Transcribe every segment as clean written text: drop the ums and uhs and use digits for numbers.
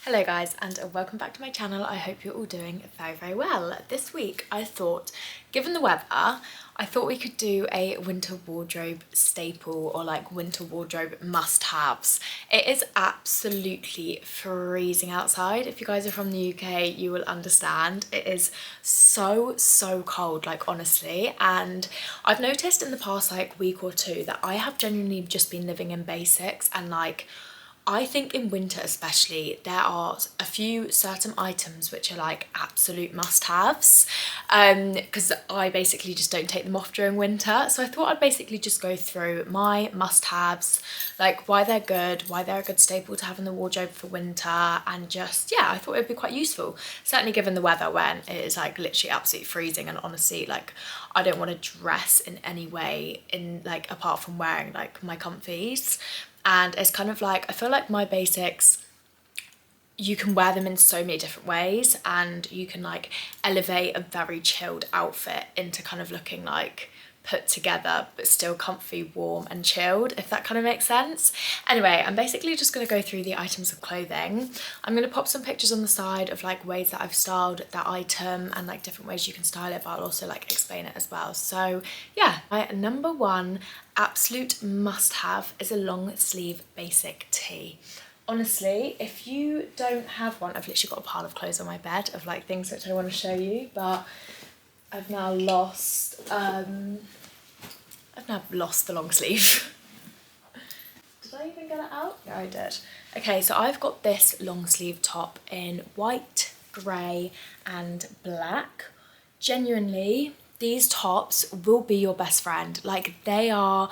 Hello guys and welcome back to my channel. I hope you're all doing very well. This week I thought, given the weather, I thought we could do a winter wardrobe staple or like winter wardrobe must-haves. It is absolutely freezing outside. If you guys are from the UK, you will understand. It is so cold, like honestly, and I've noticed in the past like week or two that I have genuinely just been living in basics, and like I think in winter especially there are a few certain items which are like absolute must-haves because I basically just don't take them off during winter. So I thought I'd basically just go through my must-haves, like why they're good, why they're a good staple to have in the wardrobe for winter, and just, yeah, I thought it would be quite useful. Certainly given the weather when it is like literally absolutely freezing, and honestly like I don't want to dress in any way in like apart from wearing like my comfies. And it's kind of like, I feel like my basics, you can wear them in so many different ways and you can like elevate a very chilled outfit into kind of looking like put together but still comfy, warm and chilled, if that kind of makes sense. Anyway, I'm basically just going to go through the items of clothing. I'm going to pop some pictures on the side of like ways that I've styled that item and like different ways you can style it, but I'll also like explain it as well. So yeah, my number one absolute must-have is a long sleeve basic tee. Honestly, if you don't have one, I've literally got a pile of clothes on my bed of like things which I want to show you, but I've now lost the long sleeve. Did I even get it out? Yeah, I did. Okay, so I've got this long sleeve top in white, grey and black. Genuinely, these tops will be your best friend. Like, they are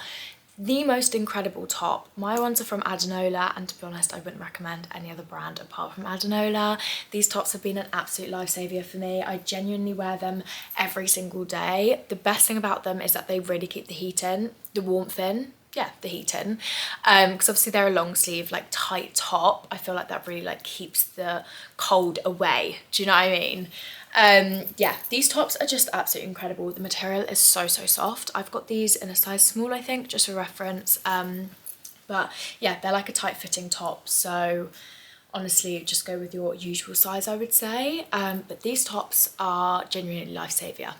the most incredible top. My ones are from Adenola, and to be honest I wouldn't recommend any other brand apart from Adenola. These tops have been an absolute lifesaver for me. I genuinely wear them every single day. The best thing about them is that they really keep the heat in, the warmth in. Yeah, the heat in, because obviously they're a long sleeve like tight top. I feel like that really like keeps the cold away, do you know what I mean? Yeah, these tops are just absolutely incredible. The material is so soft. I've got these in a size small, I think, just for reference, but yeah, they're like a tight fitting top, so honestly just go with your usual size, I would say. But these tops are genuinely lifesaver.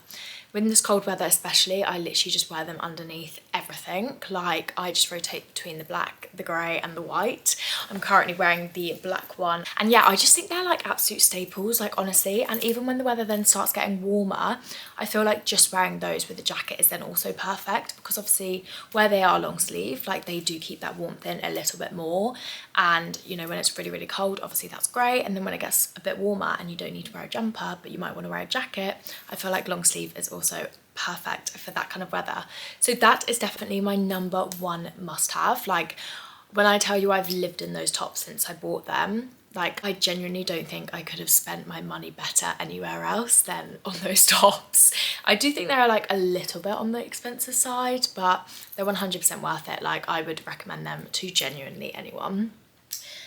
With this cold weather especially, I literally just wear them underneath everything. Like, I just rotate between the black, the grey and the white. I'm currently wearing the black one. And yeah, I just think they're like absolute staples, like honestly. And even when the weather then starts getting warmer, I feel like just wearing those with a jacket is then also perfect, because obviously where they are long sleeve, like they do keep that warmth in a little bit more. And you know, when it's really cold, obviously that's great. And then when it gets a bit warmer and you don't need to wear a jumper, but you might want to wear a jacket, I feel like long sleeve is also perfect for that kind of weather. So that is definitely my number one must-have. Like, when I tell you I've lived in those tops since I bought them, like I genuinely don't think I could have spent my money better anywhere else than on those tops. I do think they're like a little bit on the expensive side, but they're 100% worth it. Like, I would recommend them to genuinely anyone.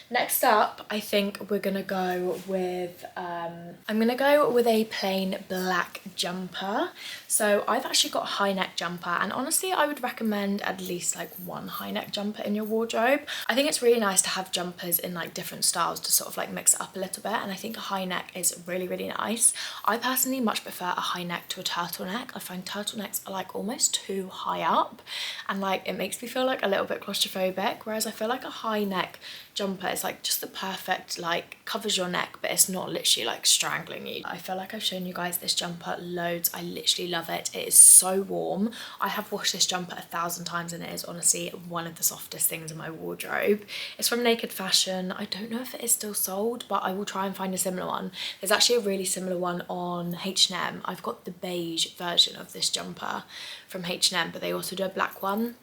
Next up, I think we're gonna go with, I'm gonna go with a plain black jumper. So I've actually got a high neck jumper, and honestly I would recommend at least like one high neck jumper in your wardrobe. I think it's really nice to have jumpers in like different styles to sort of like mix it up a little bit, and I think a high neck is really nice. I personally much prefer a high neck to a turtleneck. I find turtlenecks are like almost too high up, and like it makes me feel like a little bit claustrophobic, whereas I feel like a high neck jumper is like just the perfect, like covers your neck but it's not literally like strangling you. I feel like I've shown you guys this jumper loads. I literally love it. It is so warm. I have washed this jumper 1,000 times and it is honestly one of the softest things in my wardrobe. It's from Naked Fashion. I don't know if it is still sold, but I will try and find a similar one. There's actually a really similar one on H&M. I've got the beige version of this jumper from H&M, but they also do a black one.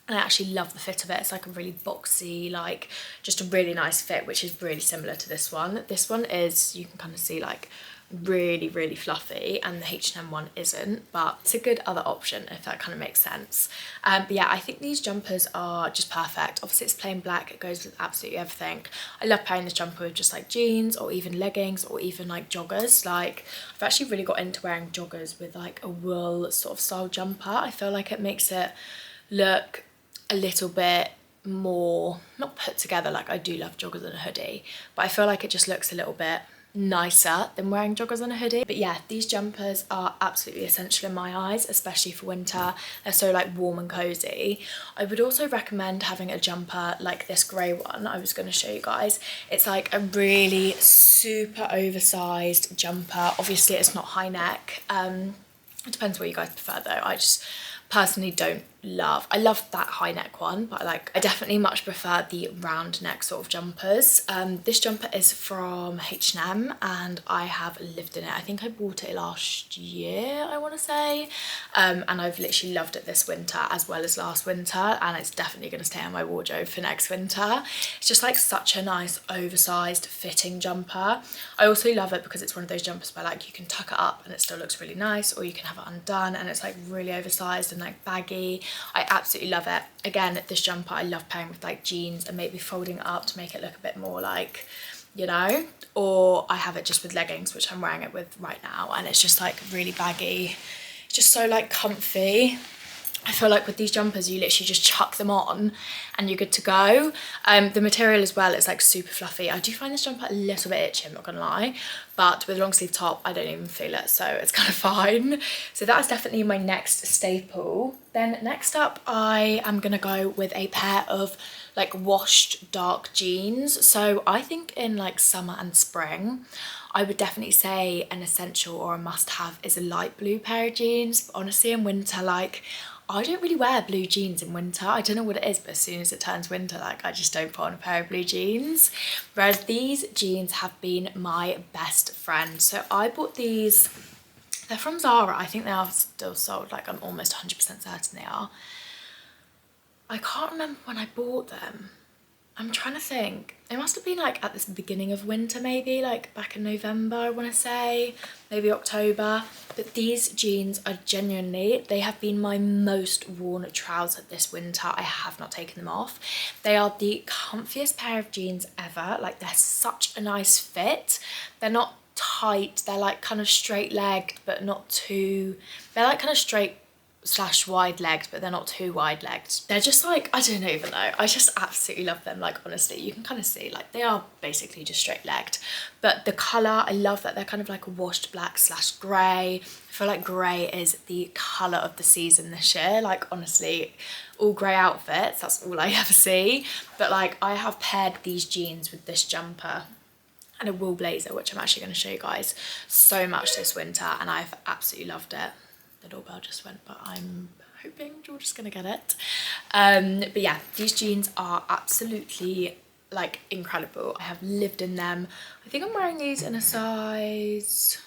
And I actually love the fit of it. It's like a really boxy, like just a really nice fit, which is really similar to this one. This one is, you can kind of see like really fluffy, and the H&M one isn't, but it's a good other option if that kind of makes sense. But yeah, I think these jumpers are just perfect. Obviously it's plain black, it goes with absolutely everything. I love pairing this jumper with just like jeans or even leggings or even like joggers. Like, I've actually really got into wearing joggers with like a wool sort of style jumper. I feel like it makes it look a little bit more, not put together, like I do love joggers and a hoodie, but I feel like it just looks a little bit nicer than wearing joggers and a hoodie. But yeah, these jumpers are absolutely essential in my eyes, especially for winter. They're so like warm and cozy. I would also recommend having a jumper like this grey one I was going to show you guys. It's like a really super oversized jumper. Obviously it's not high neck. It depends what you guys prefer though. I just personally don't love, I love that high neck one, but I definitely much prefer the round neck sort of jumpers. This jumper is from H&M and I have lived in it. I think I bought it last year, I want to say, and I've literally loved it this winter as well as last winter, and it's definitely going to stay on my wardrobe for next winter. It's just like such a nice oversized fitting jumper. I also love it because it's one of those jumpers where like you can tuck it up and it still looks really nice, or you can have it undone and it's like really oversized and like baggy. I absolutely love it. Again, this jumper I love pairing with like jeans and maybe folding it up to make it look a bit more like, you know, or I have it just with leggings, which I'm wearing it with right now, and it's just like really baggy. It's just so like comfy. I feel like with these jumpers you literally just chuck them on and you're good to go. The material as well is like super fluffy. I do find this jumper a little bit itchy, I'm not gonna lie, but with a long sleeve top I don't even feel it, so it's kind of fine. So that is definitely my next staple. Then next up I am gonna go with a pair of like washed dark jeans. So I think in like summer and spring I would definitely say an essential or a must-have is a light blue pair of jeans. But honestly in winter, like I don't really wear blue jeans in winter. I don't know what it is, but as soon as it turns winter, like I just don't put on a pair of blue jeans. Whereas these jeans have been my best friend. So I bought these, they're from Zara. I think they are still sold, like I'm almost 100% certain they are. I can't remember when I bought them. I'm trying to think. It must have been like at the beginning of winter, maybe like back in November, I want to say, maybe October. But these jeans are genuinely, they have been my most worn trouser this winter. I have not taken them off. They are the comfiest pair of jeans ever. Like they're such a nice fit. They're not tight. They're like kind of straight legged, but not too, they're like kind of straight / wide legged, but they're not too wide legged. They're just like, I don't even know, I just absolutely love them. Like honestly, you can kind of see like they are basically just straight legged, but the colour, I love that they're kind of like a washed black / grey. I feel like grey is the colour of the season this year. Like honestly, all grey outfits, that's all I ever see. But like I have paired these jeans with this jumper and a wool blazer, which I'm actually going to show you guys so much this winter, and I've absolutely loved it. The doorbell just went, but I'm hoping George is gonna get it. But yeah, these jeans are absolutely like incredible. I have lived in them. I think I'm wearing these in a size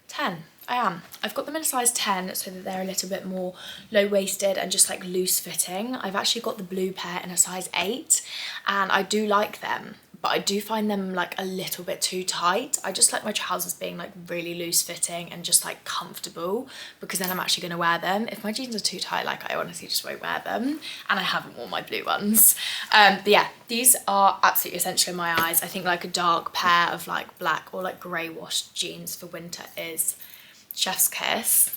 10. I am. I've got them in a size 10 so that they're a little bit more low-waisted and just like loose fitting. I've actually got the blue pair in a size 8 and I do like them, but I do find them like a little bit too tight. I just like my trousers being like really loose fitting and just like comfortable, because then I'm actually going to wear them. If my jeans are too tight, like I honestly just won't wear them, and I haven't worn my blue ones. But yeah, these are absolutely essential in my eyes. I think like a dark pair of like black or like grey washed jeans for winter is chef's kiss.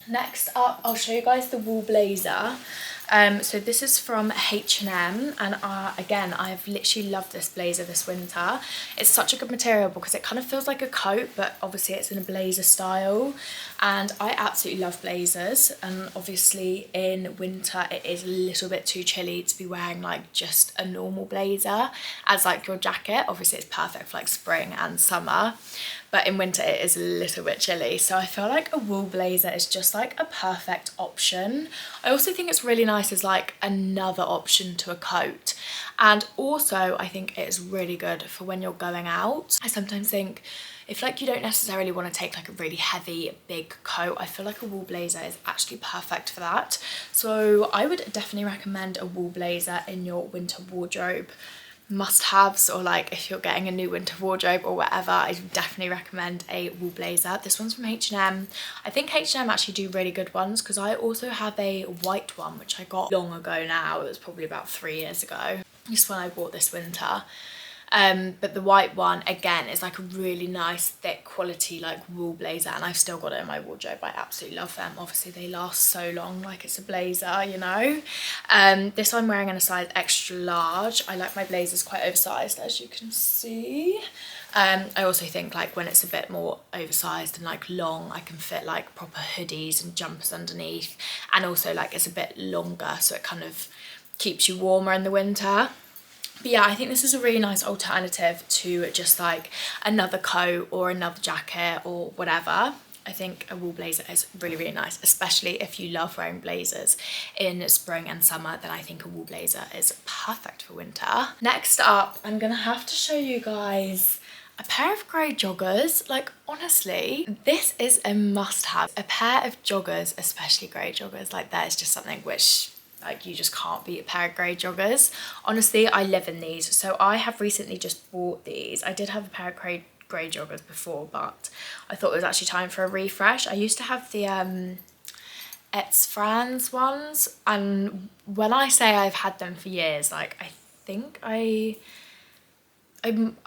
Next up, I'll show you guys the wool blazer. So this is from H&M, and again, I've literally loved this blazer this winter. It's such a good material because it kind of feels like a coat, but obviously it's in a blazer style, and I absolutely love blazers. And obviously in winter it is a little bit too chilly to be wearing like just a normal blazer as like your jacket. Obviously it's perfect for like spring and summer, but in winter it is a little bit chilly, so I feel like a wool blazer is just like a perfect option. I also think it's really nice as like another option to a coat, and also I think it is really good for when you're going out. I sometimes think if like you don't necessarily want to take like a really heavy big coat, I feel like a wool blazer is actually perfect for that. So I would definitely recommend a wool blazer in your winter wardrobe must-haves, or like if you're getting a new winter wardrobe or whatever, I definitely recommend a wool blazer. This one's from H&M. I think H&M actually do really good ones, because I also have a white one which I got long ago now. It was probably about 3 years ago. This one I bought this winter. But the white one, again, is like a really nice, thick quality, like wool blazer, and I've still got it in my wardrobe. I absolutely love them. Obviously, they last so long, like it's a blazer, you know. This I'm wearing in a size extra large. I like my blazers quite oversized, as you can see. I also think like when it's a bit more oversized and like long, I can fit like proper hoodies and jumpers underneath, and also like it's a bit longer, so it kind of keeps you warmer in the winter. But yeah, I think this is a really nice alternative to just like another coat or another jacket or whatever. I think a wool blazer is really, really nice, especially if you love wearing blazers in spring and summer. Then I think a wool blazer is perfect for winter. Next up, I'm gonna have to show you guys a pair of grey joggers. Like, honestly, this is a must-have. A pair of joggers, especially grey joggers, like that is just something which, like, you just can't beat a pair of grey joggers. Honestly, I live in these. So I have recently just bought these. I did have a pair of grey joggers before, but I thought it was actually time for a refresh. I used to have the It's Franz ones, and when I say I've had them for years, like I think I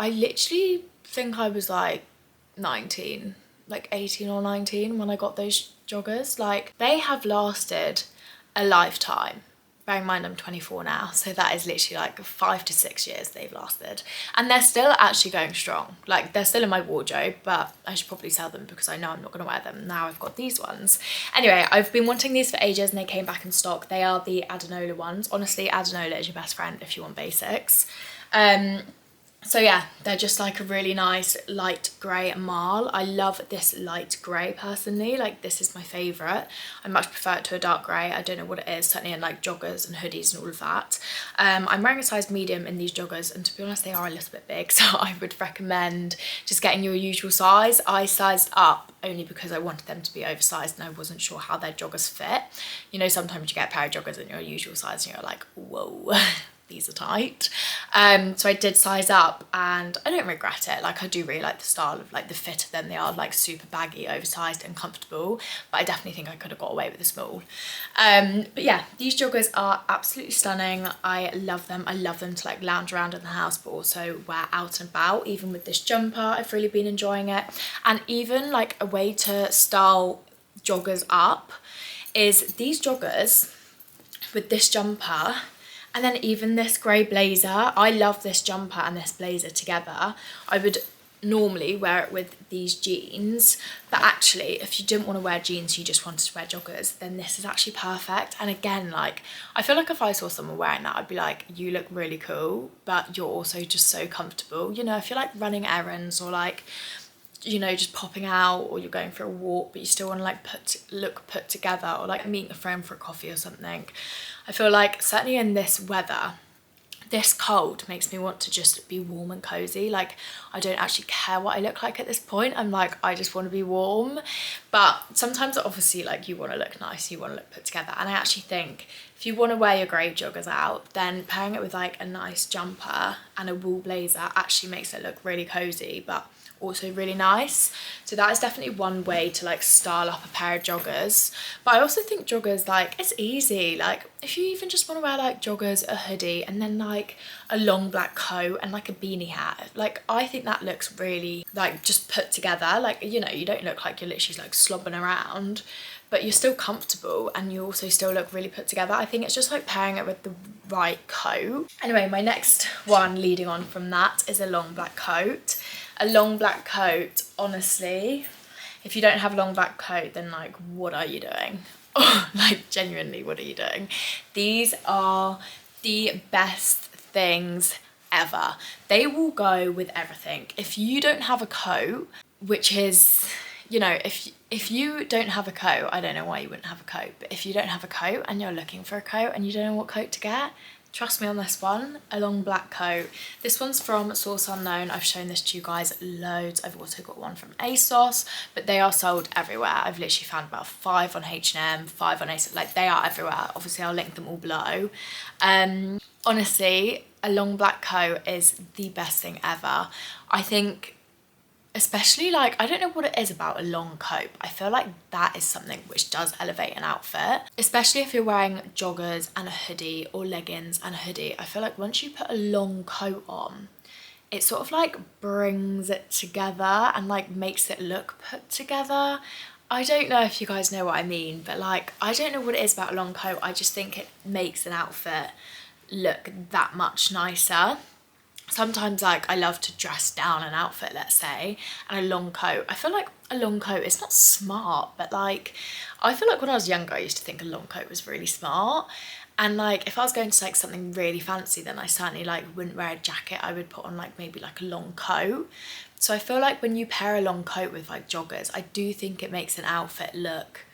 literally think I was like 19, like 18 or 19 when I got those joggers. Like, they have lasted a lifetime. Bearing in mind I'm 24 now, so that is literally like 5 to 6 years they've lasted, and they're still actually going strong. Like, they're still in my wardrobe, but I should probably sell them because I know I'm not going to wear them now I've got these ones. Anyway, I've been wanting these for ages and they came back in stock. They are the Adenola ones. Honestly, Adenola is your best friend if you want basics. So yeah, they're just like a really nice light grey marl. I love this light grey personally, like this is my favourite. I much prefer it to a dark grey. I don't know what it is, certainly in like joggers and hoodies and all of that. I'm wearing a size medium in these joggers, and to be honest, they are a little bit big, so I would recommend just getting your usual size. I sized up only because I wanted them to be oversized and I wasn't sure how their joggers fit. You know, sometimes you get a pair of joggers in your usual size and you're like, whoa. These are tight. So I did size up and I don't regret it. Like, I do really like the style of like the fit of them. They are like super baggy, oversized and comfortable, but I definitely think I could have got away with a small. But yeah, these joggers are absolutely stunning. I love them. I love them to like lounge around in the house, but also wear out and about. Even with this jumper, I've really been enjoying it. And even like a way to style joggers up is these joggers with this jumper, and then even this grey blazer. I love this jumper and this blazer together. I would normally wear it with these jeans, but actually if you didn't want to wear jeans, you just wanted to wear joggers, then this is actually perfect. And again, like, I feel like if I saw someone wearing that, I'd be like, you look really cool, but you're also just so comfortable. You know, if you're like running errands or like, you know, just popping out, or you're going for a walk but you still want to like look put together, or like meeting a friend for a coffee or something. I feel like certainly in this weather, this cold makes me want to just be warm and cozy. Like, I don't actually care what I look like at this point. I'm like, I just want to be warm. But sometimes obviously like you want to look nice, you want to look put together, and I actually think if you want to wear your grey joggers out, then pairing it with like a nice jumper and a wool blazer actually makes it look really cozy, but also really nice. So that is definitely one way to like style up a pair of joggers. But I also think joggers, like, it's easy. Like, if you even just want to wear like joggers, a hoodie, and then like a long black coat and like a beanie hat, like I think that looks really like just put together. Like, you know, you don't look like you're literally like slobbing around, but you're still comfortable and you also still look really put together. I think it's just like pairing it with the right coat. Anyway, my next one leading on from that is a long black coat. A long black coat, honestly, if you don't have a long black coat, then like, what are you doing? Oh, like, genuinely, what are you doing? These are the best things ever. They will go with everything. If you don't have a coat, which is, you know, if you don't have a coat, I don't know why you wouldn't have a coat, but if you don't have a coat and you're looking for a coat and you don't know what coat to get, trust me on this one, a long black coat. This one's from Source Unknown. I've shown this to you guys loads. I've also got one from ASOS, but they are sold everywhere. I've literally found about 5 on H&M, 5 on ASOS, like they are everywhere. Obviously I'll link them all below. Honestly, a long black coat is the best thing ever. I think, especially like, I don't know what it is about a long coat, but I feel like that is something which does elevate an outfit, especially if you're wearing joggers and a hoodie or leggings and a hoodie. I feel like once you put a long coat on, it sort of like brings it together and like makes it look put together. I don't know if you guys know what I mean, but like, I don't know what it is about a long coat. I just think it makes an outfit look that much nicer. Sometimes like I love to dress down an outfit, let's say, and a long coat, I feel like a long coat is not smart, but like I feel like when I was younger I used to think a long coat was really smart. And like if I was going to like something really fancy, then I certainly like wouldn't wear a jacket. I would put on like maybe like a long coat. So I feel like when you pair a long coat with like joggers, I do think it makes an outfit look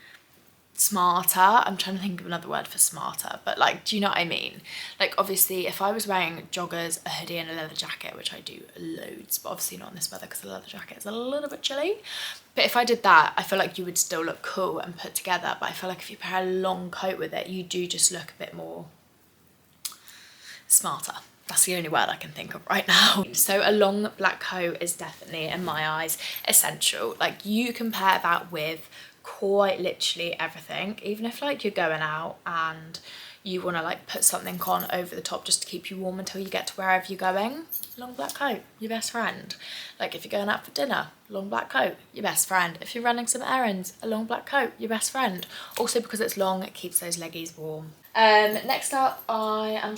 smarter. I'm trying to think of another word for smarter, but like, do you know what I mean? Like obviously if I was wearing joggers, a hoodie and a leather jacket, which I do loads, but obviously not in this weather because the leather jacket is a little bit chilly, but if I did that, I feel like you would still look cool and put together. But I feel like if you pair a long coat with it, you do just look a bit more smarter. That's the only word I can think of right now. So a long black coat is definitely, in my eyes, essential. Like you can pair that with quite literally everything, even if like you're going out and you want to like put something on over the top just to keep you warm until you get to wherever you're going. Long black coat, your best friend. Like if you're going out for dinner, long black coat, your best friend. If you're running some errands, a long black coat, your best friend. Also because it's long, it keeps those leggies warm. Next up, I am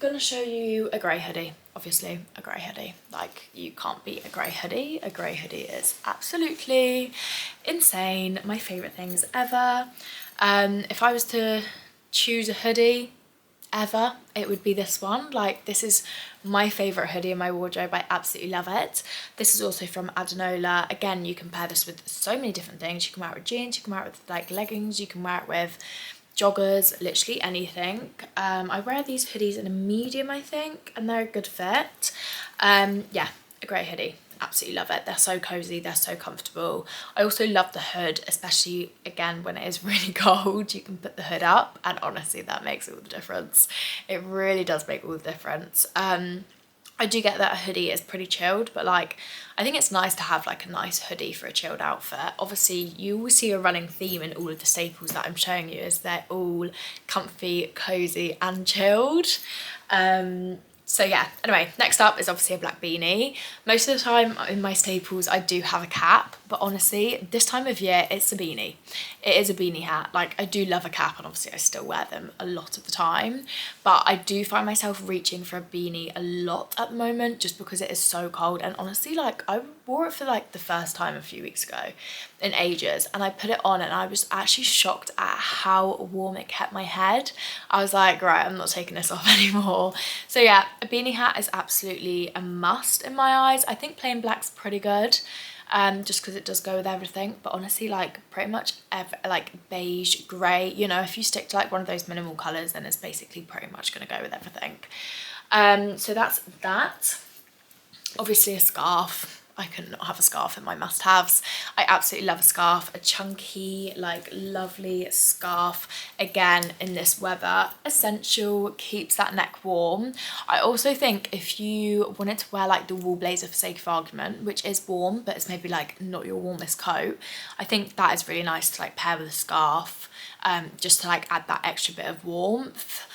gonna show you a grey hoodie. Obviously a grey hoodie, like you can't beat a grey hoodie. A grey hoodie is absolutely insane, my favourite things ever. If I was to choose a hoodie ever, it would be this one. Like this is my favourite hoodie in my wardrobe. I absolutely love it. This is also from Adanola. Again, you can pair this with so many different things. You can wear it with jeans, you can wear it with like leggings, you can wear it with joggers, literally anything. I wear these hoodies in a medium, I think, and they're a good fit. Yeah, a great hoodie. Absolutely love it. They're so cozy, they're so comfortable. I also love the hood, especially again when it is really cold. You can put the hood up and honestly that makes all the difference. It really does make all the difference. I do get that a hoodie is pretty chilled, but like I think it's nice to have like a nice hoodie for a chilled outfit. Obviously you will see a running theme in all of the staples that I'm showing you is they're all comfy, cozy and chilled. So yeah, anyway, next up is obviously a black beanie. Most of the time in my staples I do have a cap, but honestly this time of year it's a beanie. It is a beanie hat. Like I do love a cap and obviously I still wear them a lot of the time, but I do find myself reaching for a beanie a lot at the moment just because it is so cold. And honestly, like I wore it for like the first time a few weeks ago in ages and I put it on and I was actually shocked at how warm it kept my head. I was like, right, I'm not taking this off anymore. So yeah, a beanie hat is absolutely a must in my eyes. I think plain black's pretty good, just because it does go with everything, but honestly like pretty much like beige, grey, you know, if you stick to like one of those minimal colours then it's basically pretty much going to go with everything. So that's that. Obviously a scarf. I could not have a scarf in my must-haves. I absolutely love a scarf, a chunky, like lovely scarf. Again, in this weather, essential, keeps that neck warm. I also think if you wanted to wear like the wool blazer for sake of argument, which is warm, but it's maybe like not your warmest coat, I think that is really nice to like pair with a scarf, just to like add that extra bit of warmth.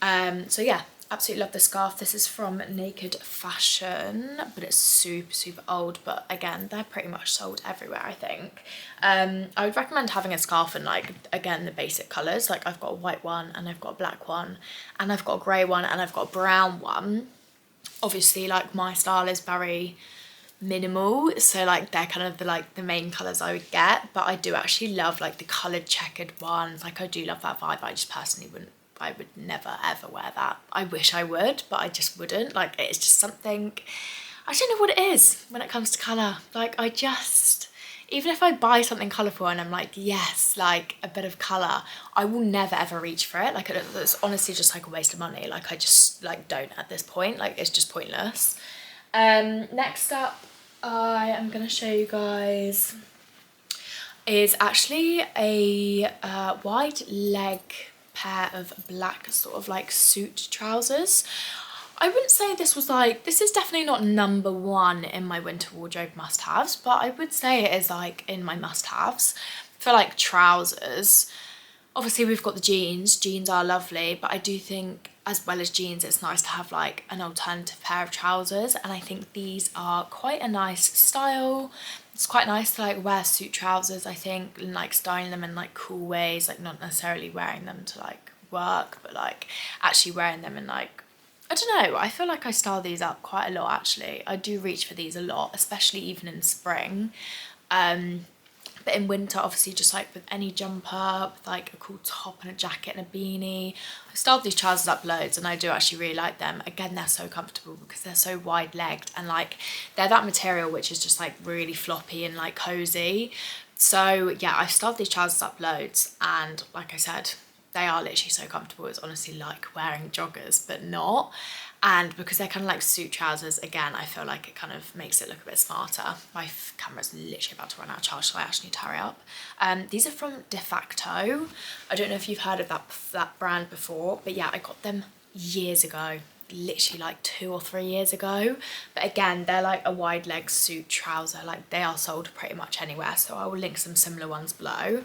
So yeah, absolutely love this scarf. This is from Naked Fashion, but it's super, super old. But again, they're pretty much sold everywhere, I think. I would recommend having a scarf in like, again, the basic colours. Like I've got a white one and I've got a black one and I've got a grey one and I've got a brown one. Obviously, like my style is very minimal, so like they're kind of the main colours I would get, but I do actually love like the coloured checkered ones. Like I do love that vibe. I just personally wouldn't, I would never ever wear that. I wish I would, but I just wouldn't. Like it's just something, I don't know what it is when it comes to colour. Like I just, even if I buy something colourful and I'm like, yes, like a bit of colour, I will never ever reach for it. Like it's honestly just like a waste of money. Like I just like don't at this point, like it's just pointless. Next up, I am gonna show you guys is actually a wide leg pair of black sort of like suit trousers. I wouldn't say this was like, this is definitely not number one in my winter wardrobe must-haves, but I would say it is like in my must-haves for like trousers. Obviously we've got the jeans. Jeans are lovely, but I do think as well as jeans it's nice to have like an alternative pair of trousers, and I think these are quite a nice style. It's quite nice to like wear suit trousers, I think, and like styling them in like cool ways, like not necessarily wearing them to like work, but like actually wearing them in like, I don't know, I feel like I style these up quite a lot actually. I do reach for these a lot, especially even in spring. But in winter, obviously, just like with any jumper, with like a cool top and a jacket and a beanie. I styled these trousers up loads and I do actually really like them. Again, they're so comfortable because they're so wide legged and like they're that material which is just like really floppy and like cozy. So yeah, I styled these trousers up loads and like I said, they are literally so comfortable. It's honestly like wearing joggers, but not. And because they're kind of like suit trousers, again, I feel like it kind of makes it look a bit smarter. My camera's literally about to run out of charge, so I actually need to hurry up. These are from De Facto. I don't know if you've heard of that brand before, but yeah, I got them years ago. Literally like 2 or 3 years ago. But again, they're like a wide leg suit trouser, like they are sold pretty much anywhere, so I will link some similar ones below.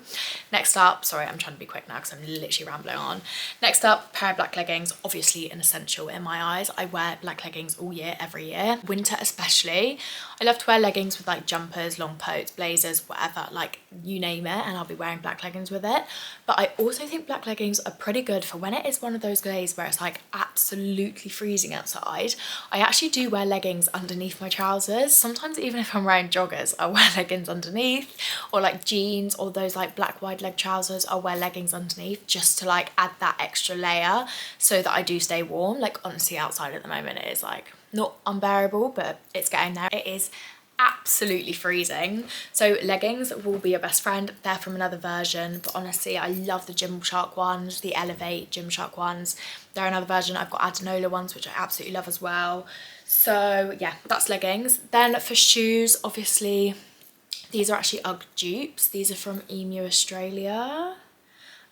Next up, sorry, I'm trying to be quick now because I'm literally rambling on. Next up, pair of black leggings, obviously an essential in my eyes. I wear black leggings all year, every year, winter especially. I love to wear leggings with like jumpers, long coats, blazers, whatever, like you name it, and I'll be wearing black leggings with it. But I also think black leggings are pretty good for when it is one of those days where it's like absolutely freezing outside. I actually do wear leggings underneath my trousers. Sometimes even if I'm wearing joggers, I wear leggings underneath, or like jeans or those like black wide leg trousers, I'll wear leggings underneath just to like add that extra layer so that I do stay warm. Like honestly, outside at the moment it is like not unbearable, but it's getting there. It is absolutely freezing, so leggings will be your best friend. They're from another version, but honestly I love the Gymshark ones, the Elevate Gymshark ones. They're another version. I've got Adenola ones which I absolutely love as well. So yeah, that's leggings. Then for shoes, obviously these are actually UGG dupes. These are from Emu Australia.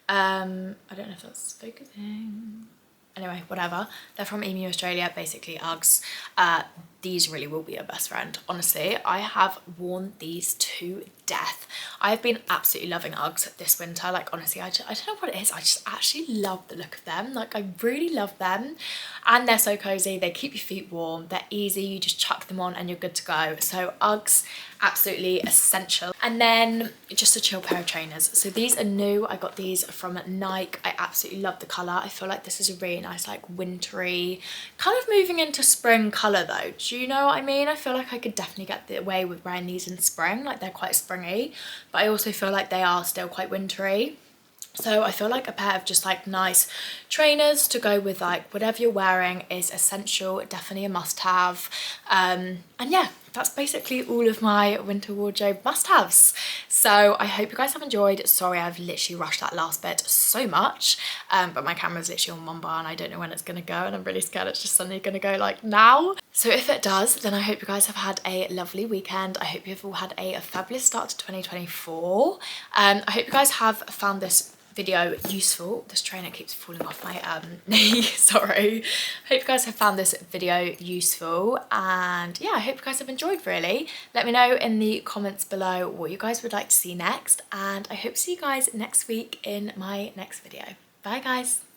I don't know if that's focusing. Anyway, whatever. They're from Emu Australia, basically Uggs. These really will be your best friend. Honestly, I have worn these to death. I've been absolutely loving Uggs this winter. Like honestly, I don't know what it is. I just actually love the look of them. Like I really love them. And they're so cozy. They keep your feet warm. They're easy. You just chuck them on and you're good to go. So Uggs, absolutely essential. And then just a chill pair of trainers. So these are new. I got these from Nike. I absolutely love the colour. I feel like this is a really nice like wintry, kind of moving into spring colour though. Do you know what I mean? I feel like I could definitely get away with wearing these in spring. Like they're quite springy, but I also feel like they are still quite wintry. So I feel like a pair of just like nice trainers to go with like whatever you're wearing is essential, definitely a must-have. And yeah, that's basically all of my winter wardrobe must-haves. So I hope you guys have enjoyed. Sorry, I've literally rushed that last bit so much, but my camera's literally on one bar and I don't know when it's gonna go, and I'm really scared it's just suddenly gonna go like now. So if it does, then I hope you guys have had a lovely weekend. I hope you've all had a fabulous start to 2024. I hope you guys have found this video useful. This trainer keeps falling off my knee, sorry. Hope you guys have found this video useful, and yeah, I hope you guys have enjoyed really. Let me know in the comments below what you guys would like to see next, and I hope to see you guys next week in my next video. Bye guys.